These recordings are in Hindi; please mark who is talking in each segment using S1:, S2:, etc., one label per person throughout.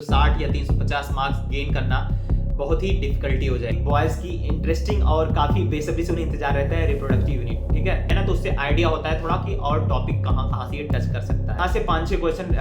S1: 60 या 350 मार्क्स गेन करना बहुत ही डिफिकल्टी हो जाएगी। बॉयज की इंटरेस्टिंग और काफी बेसब्री से उन्हें इंतजार रहता है रिप्रोडक्टिव यूनिट, ठीक है ना। तो उससे आइडिया होता है थोड़ा कि और टॉपिक कहाँ से ये टच कर सकता है। यहाँ से 5-6 क्वेश्चन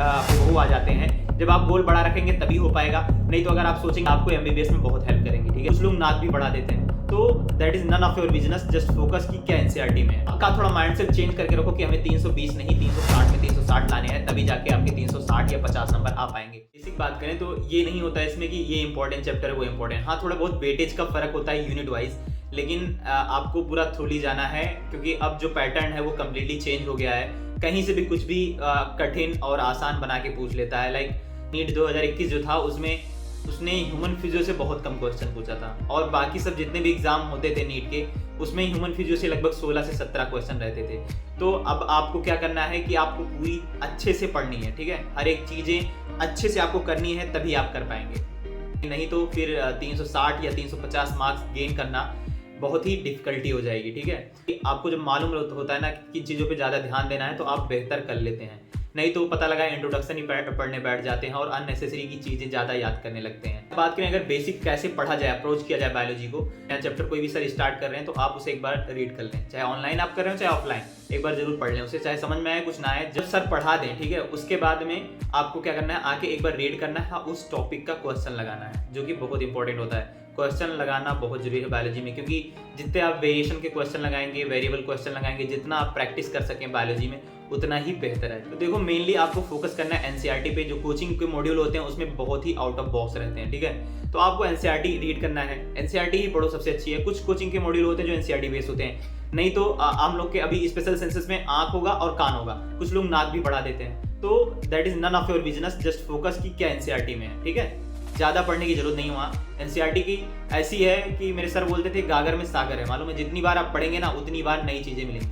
S1: वो आ जाते हैं। जब आप गोल बड़ा रखेंगे तभी हो पाएगा, नहीं तो अगर आप सोचेंगे आपको एमबीबीएस में बहुत हेल्प करेंगे, ठीक है। कुछ लोग नाक भी बढ़ा देते हैं, तो that is none of your business. Just focus की क्या एनसीईआरटी में है। आपका थोड़ा माइंडसेट चेंज करके रखो कि हमें 320 नहीं 360 में 360 लाने हैं, तभी जाके आपके 360 या 50 नंबर आ पाएंगे। बेसिक बात करें तो ये नहीं होता है इसमें कि ये इंपॉर्टेंट चैप्टर है वो इंपॉर्टेंट। हाँ, थोड़ा बहुत वेटेज का फर्क होता है यूनिट वाइज, लेकिन आपको पूरा थ्रूली जाना है क्योंकि अब जो पैटर्न है वो कम्प्लीटली चेंज हो गया है। कहीं से भी कुछ भी कठिन और आसान बना के पूछ लेता है। लाइक नीट 2021 जो था उसने ह्यूमन फिजियो से बहुत कम क्वेश्चन पूछा था, और बाकी सब जितने भी एग्जाम होते थे नीट के उसमें ह्यूमन फिजियो से लगभग 16 से 17 क्वेश्चन रहते थे। तो अब आपको क्या करना है कि आपको पूरी अच्छे से पढ़नी है, ठीक है। हर एक चीजें अच्छे से आपको करनी है तभी आप कर पाएंगे, नहीं तो फिर 360 या 350 मार्क्स गेन करना बहुत ही डिफिकल्टी हो जाएगी, ठीक है। आपको जब मालूम होता है ना किन चीज़ों पे ज़्यादा ध्यान देना है तो आप बेहतर कर लेते हैं, नहीं तो पता लगा इंट्रोडक्शन ही पढ़ने बैठ जाते हैं और अननेसेसरी की चीज़ें ज़्यादा याद करने लगते हैं। बात करें अगर बेसिक कैसे पढ़ा जाए, अप्रोच किया जाए बायोलॉजी को, या चैप्टर कोई भी सर स्टार्ट कर रहे हैं तो आप उसे एक बार रीड कर लें। चाहे ऑनलाइन आप कर रहे हो चाहे ऑफलाइन, एक बार जरूर पढ़ लें उसे, चाहे समझ में आए कुछ ना आए। जब सर पढ़ा दें, ठीक है, उसके बाद में आपको क्या करना है, आके एक बार रीड करना है, उस टॉपिक का क्वेश्चन लगाना है, जो कि बहुत इंपॉर्टेंट होता है। क्वेश्चन लगाना बहुत जरूरी है बायोलॉजी में, क्योंकि जितने आप वेरिएशन के क्वेश्चन लगाएंगे, वेरिएबल क्वेश्चन लगाएंगे, जितना आप प्रैक्टिस कर सकें बायोलॉजी में उतना ही बेहतर है। तो देखो मेनली आपको फोकस करना है एनसीईआरटी पे। जो कोचिंग के मॉड्यूल होते हैं उसमें बहुत ही आउट ऑफ बॉक्स रहते हैं, ठीक है। तो आपको एनसीईआरटी रीड करना है, एनसीईआरटी ही पढ़ो, सबसे अच्छी है। कुछ कोचिंग के मॉड्यूल होते हैं जो एनसीईआरटी बेस्ड होते हैं, नहीं तो हम लोग के अभी स्पेशल सेंसेस में आंख होगा और कान होगा, कुछ लोग नाक भी बढ़ा देते हैं। तो that is none of your business. Just focus की क्या एनसीईआरटी में है, ठीक है। ज़्यादा पढ़ने की जरूरत नहीं वहाँ। एनसीईआरटी की ऐसी है कि मेरे सर बोलते थे गागर में सागर है, मालूम है। जितनी बार आप पढ़ेंगे ना उतनी बार नई चीज़ें मिलेंगी,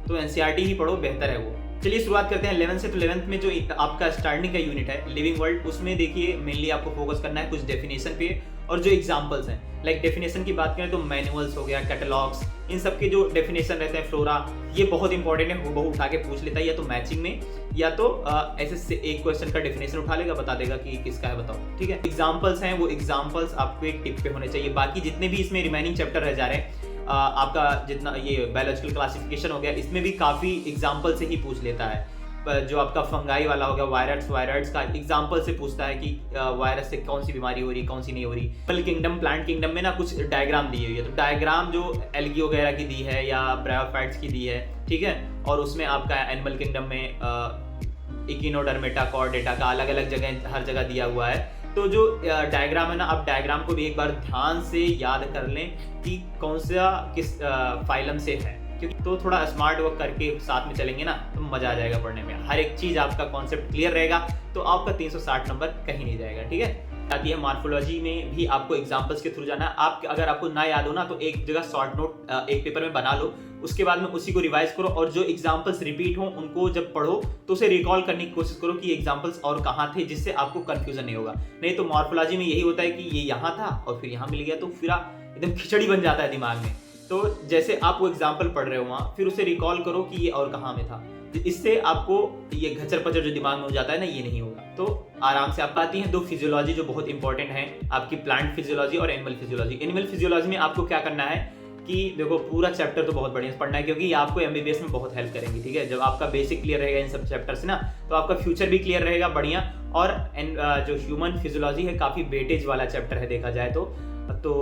S1: तो एनसीईआरटी ही पढ़ो, बेहतर है वो। चलिए शुरुआत करते हैं 11 से। तो 11th में जो आपका स्टार्टिंग का यूनिट है लिविंग वर्ल्ड, उसमें देखिए मेनली आपको फोकस करना है कुछ डेफिनेशन पे और जो एग्जांपल्स हैं। लाइक डेफिनेशन की बात करें तो मैनुअल्स हो गया, कैटलॉग्स, इन सब के जो डेफिनेशन रहते हैं, फ्लोरा, ये बहुत इंपॉर्टेंट है। वो उठा के पूछ लेता है या तो मैचिंग में, या तो ऐसे एक क्वेश्चन का डेफिनेशन उठा लेगा, बता देगा कि किसका है बताओ, ठीक है। एग्जाम्पल्स हैं, वो एग्जाम्पल्स आपको एक टिप पे होने चाहिए। बाकी जितने भी इसमें रिमेनिंग चैप्टर रह जा रहे हैं, आपका जितना ये बायोलॉजिकल क्लासिफिकेशन हो गया, इसमें भी काफ़ी एग्जाम्पल से ही पूछ लेता है। जो आपका फंगाई वाला हो गया, वायरस का एग्जांपल से पूछता है कि वायरस से कौन सी बीमारी हो रही, कौन सी नहीं हो रही। एनिमल किंगडम, प्लांट किंगडम में ना कुछ डायग्राम दी हुई है, तो डायग्राम जो एल्गी वगैरह की दी है या ब्रायोफाइट्स की दी है, ठीक है। और उसमें आपका एनिमल किंगडम में इकिनोडर्मेटा, कॉर्डेटा का अलग अलग जगह हर जगह दिया हुआ है। तो जो डायग्राम है ना, आप डायग्राम को भी एक बार ध्यान से याद कर लें कि कौन सा किस फाइलम से है, क्योंकि तो थोड़ा स्मार्ट वर्क करके साथ में चलेंगे ना तो मजा आ जाएगा पढ़ने में। हर एक चीज आपका कॉन्सेप्ट क्लियर रहेगा तो आपका 360 नंबर कहीं नहीं जाएगा, ठीक है। आती है मॉर्फोलॉजी में भी आपको एग्जांपल्स के थ्रू जाना है। आप अगर आपको ना याद हो ना तो एक जगह शॉर्ट नोट एक पेपर में बना लो, उसके बाद में उसी को रिवाइज करो, और जो एग्जांपल्स रिपीट हो उनको जब पढ़ो तो उसे रिकॉल करने की कोशिश करो कि एग्जांपल्स और कहाँ थे, जिससे आपको कंफ्यूजन नहीं होगा। नहीं तो मॉर्फोलॉजी में यही होता है कि ये यहाँ था और फिर यहाँ मिल गया, तो फिर एकदम खिचड़ी बन जाता है दिमाग में। तो जैसे आप वो एग्जाम्पल पढ़ रहे हो वहाँ, फिर उसे रिकॉल करो कि ये और कहाँ में था, इससे आपको ये घचर पचर जो दिमाग में हो जाता है ना, ये नहीं होगा। तो आराम से आप आती हैं दो फिजियोलॉजी जो बहुत इंपॉर्टेंट है आपकी, प्लांट फिजियोलॉजी और एनिमल फिजियोलॉजी। एनिमल फिजियोलॉजी में आपको क्या करना है कि देखो पूरा चैप्टर तो बहुत बढ़िया पढ़ना है, क्योंकि ये आपको एमबीबीएस में बहुत हेल्प करेंगे, ठीक है। जब आपका बेसिक क्लियर रहेगा इन सब चैप्टर से ना, तो आपका फ्यूचर भी क्लियर रहेगा बढ़िया। और जो ह्यूमन फिजियोलॉजी है काफ़ी वेटेज वाला चैप्टर है देखा जाए तो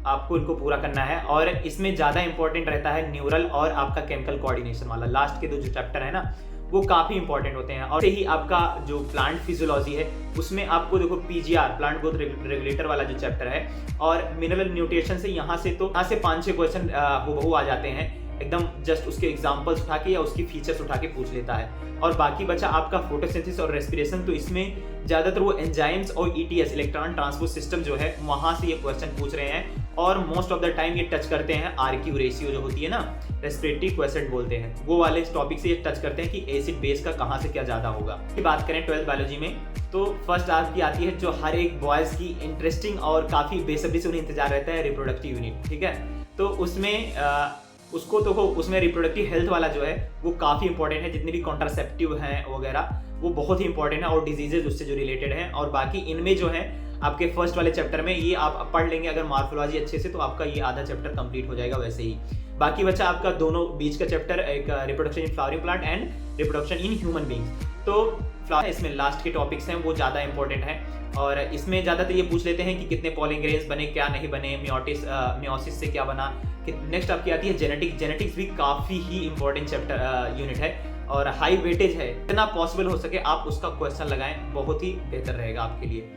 S1: आपको इनको पूरा करना है। और इसमें ज़्यादा इंपॉर्टेंट रहता है न्यूरल और आपका केमिकल कोऑर्डिनेशन वाला। लास्ट के दो जो चैप्टर है ना वो काफ़ी इंपॉर्टेंट होते हैं। और से ही आपका जो प्लांट फिजियोलॉजी है उसमें आपको देखो पीजीआर, प्लांट ग्रोथ रेगुलेटर वाला जो चैप्टर है, और मिनरल न्यूट्रिशन से यहाँ से 5-6 क्वेश्चन हूबहू आ जाते हैं एकदम। जस्ट उसके एग्जांपल्स उठा के या उसकी फीचर्स उठा के पूछ लेता है। और बाकी बचा आपका फोटोसिंथेसिस और रेस्पिरेशन, तो इसमें ज़्यादातर वो एंजाइम्स और ईटीएस, इलेक्ट्रॉन ट्रांसपोर्ट सिस्टम जो है, वहाँ से ये क्वेश्चन पूछ रहे हैं। और मोस्ट ऑफ द टाइम ये टच करते हैं आरक्यू रेशियो जो होती है ना, रेस्पिरेटरी क्वेश्चन बोलते हैं, वो वाले टॉपिक से ये टच करते हैं कि एसिड बेस का कहाँ से क्या ज़्यादा होगा। बात करें 12th बायोलॉजी में, तो फर्स्ट आपकी आती है जो हर एक बॉयज़ की इंटरेस्टिंग और काफ़ी बेसब्री से उन्हें इंतजार रहता है, रिप्रोडक्टिव यूनिट, ठीक है। तो उसमें उसमें रिप्रोडक्टिव हेल्थ वाला जो है वो काफ़ी इंपॉर्टेंट है। जितने भी कॉन्ट्रासेप्टिव हैं वगैरह वो बहुत ही इंपॉर्टेंट है, और डिजीजेज उससे जो रिलेटेड है। और बाकी इनमें जो है आपके फर्स्ट वाले चैप्टर में ये आप पढ़ लेंगे अगर मॉर्फोलॉजी अच्छे से, तो आपका ये आधा चैप्टर कंप्लीट हो जाएगा। वैसे ही बाकी बचा आपका दोनों बीच का चैप्टर, एक reproduction in flowering plant and reproduction in human beings. तो फ्लावर इसमें लास्ट के टॉपिक्स हैं वो ज़्यादा इंपॉर्टेंट है, और इसमें ज़्यादातर ये पूछ लेते हैं कि कितने पॉलिन ग्रेन्स बने, क्या नहीं बने, मियोसिस से क्या बना। नेक्स्ट आपकी आती है जेनेटिक्स। जेनेटिक्स भी काफ़ी ही इंपॉर्टेंट चैप्टर यूनिट है और हाई वेटेज है। जितना पॉसिबल हो सके आप उसका क्वेश्चन लगाएं, बहुत ही बेहतर रहेगा आपके लिए।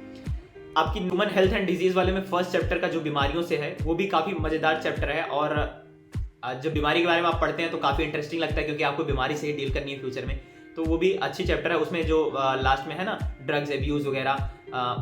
S1: आपकी ह्यूमन हेल्थ एंड डिजीज वाले में फर्स्ट चैप्टर का जो बीमारियों से है वो भी काफ़ी मज़ेदार चैप्टर है, और जब बीमारी के बारे में आप पढ़ते हैं तो काफ़ी इंटरेस्टिंग लगता है, क्योंकि आपको बीमारी से ही डील करनी है फ्यूचर में। तो वो भी अच्छी चैप्टर है। उसमें जो लास्ट में है ना ड्रग्स एब्यूज़ वगैरह,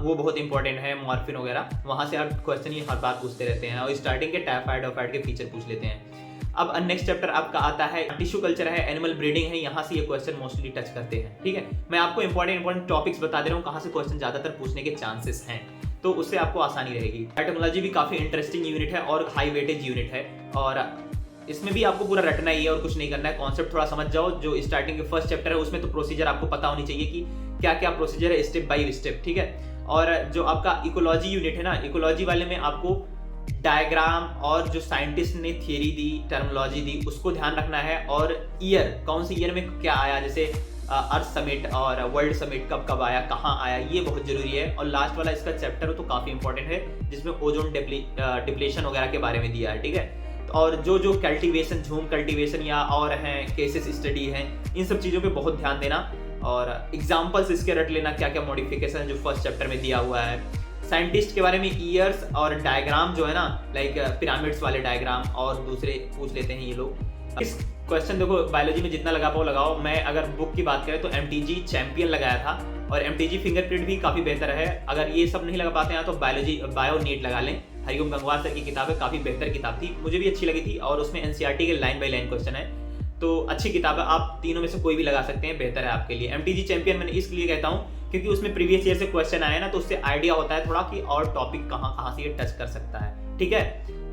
S1: वो बहुत इंपॉर्टेंट है, मॉर्फिन वगैरह, वहाँ से आप क्वेश्चन ही हर बार पूछते रहते हैं, और स्टार्टिंग के टाइफाइड और के फीचर पूछ लेते हैं। अब नेक्स्ट चैप्टर आपका आता है टिश्यू कल्चर है, एनिमल ब्रीडिंग है, यहाँ से ये क्वेश्चन मोस्टली टच करते हैं। ठीक है, मैं आपको इंपॉर्टेंट टॉपिक्स बता दे रहा हूँ कहाँ से क्वेश्चन ज़्यादातर पूछने के चांसेस हैं, तो उससे आपको आसानी रहेगी। एटमोलॉजी भी काफ़ी इंटरेस्टिंग यूनिट है और हाई वेटेज यूनिट है, और इसमें भी आपको पूरा रटना ही है और कुछ नहीं करना है। कॉन्सेप्ट थोड़ा समझ जाओ। जो स्टार्टिंग के फर्स्ट चैप्टर है उसमें तो प्रोसीजर आपको पता होनी चाहिए कि क्या क्या प्रोसीजर है स्टेप बाय स्टेप। ठीक है, और जो आपका इकोलॉजी यूनिट है ना, इकोलॉजी वाले में आपको डायग्राम और जो साइंटिस्ट ने थियरी दी, टर्मिनोलॉजी दी, उसको ध्यान रखना है, और ईयर, कौन सी ईयर में क्या आया, जैसे अर्थ समिट और वर्ल्ड समिट कब कब आया, कहाँ आया, ये बहुत जरूरी है। और लास्ट वाला इसका चैप्टर तो काफ़ी इंपॉर्टेंट है, जिसमें ओजोन डिप्लेशन वगैरह के बारे में दिया है। ठीक है, और जो कल्टीवेशन, झूम कल्टीवेशन या और हैं केसेस स्टडी हैं, इन सब चीज़ों पे बहुत ध्यान देना, और एग्जांपल्स इसके रट लेना, क्या क्या मॉडिफिकेशन जो फर्स्ट चैप्टर में दिया हुआ है। साइंटिस्ट के बारे में ईयर्स और डायग्राम जो है ना, लाइक पिरामिड्स वाले डायग्राम, और दूसरे पूछ लेते हैं ये लोग। इस क्वेश्चन देखो बायोलॉजी में जितना लगा पाओ लगाओ। मैं अगर बुक की बात करें तो MTG चैंपियन लगाया था, और MTG फिंगरप्रिंट भी काफ़ी बेहतर है। अगर ये सब नहीं लगा पाते हैं तो बायो नीट लगा लें। हरिओम गंगवार सर की किताब है, काफ़ी बेहतर किताब थी, मुझे भी अच्छी लगी थी, और उसमें NCERT के लाइन बाय लाइन क्वेश्चन है, तो अच्छी किताब है। आप तीनों में से कोई भी लगा सकते हैं, बेहतर है आपके लिए। MTG चैंपियन मैंने इसलिए कहता हूँ क्योंकि उसमें प्रीवियस ईयर से क्वेश्चन आए ना, तो उससे आइडिया होता है थोड़ा कि और टॉपिक कहाँ से ये टच कर सकता है। ठीक है,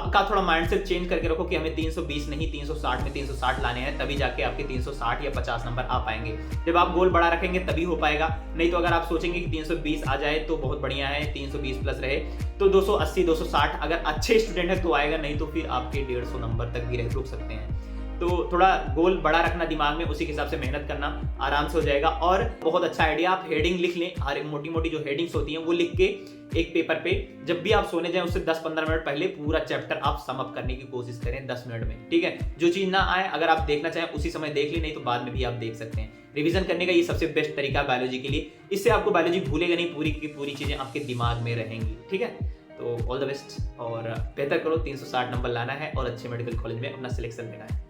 S1: आपका थोड़ा माइंडसेट चेंज करके रखो कि हमें 320 नहीं 360 में 360 लाने हैं, तभी जाके आपके 360 या 50 नंबर आ पाएंगे। जब आप गोल बड़ा रखेंगे तभी हो पाएगा, नहीं तो अगर आप सोचेंगे कि 320 आ जाए तो बहुत बढ़िया है, 320 प्लस रहे तो 280 260 अगर अच्छे स्टूडेंट है तो आएगा, नहीं तो फिर आपके 150 नंबर तक भी रुक सकते हैं। तो थोड़ा गोल बड़ा रखना दिमाग में, उसी के हिसाब से मेहनत करना, आराम से हो जाएगा। और बहुत अच्छा आइडिया, आप हेडिंग लिख लें, हर एक मोटी मोटी जो हेडिंग्स होती हैं वो लिख के एक पेपर पे जब भी आप सोने जाएं उससे 10-15 मिनट पहले पूरा चैप्टर आप सम अप करने की कोशिश करें 10 मिनट में। ठीक है, जो चीज़ ना आए अगर आप देखना चाहें उसी समय देख ली, नहीं तो बाद में भी आप देख सकते हैं। रिवीजन करने का ये सबसे बेस्ट तरीका है बायोलॉजी के लिए, इससे आपको बायोलॉजी भूलेगा नहीं, पूरी की पूरी चीज़ें आपके दिमाग में रहेंगी। ठीक है, तो ऑल द बेस्ट, और बेहतर करो, 360 नंबर लाना है और अच्छे मेडिकल कॉलेज में अपना सिलेक्शन लेना है।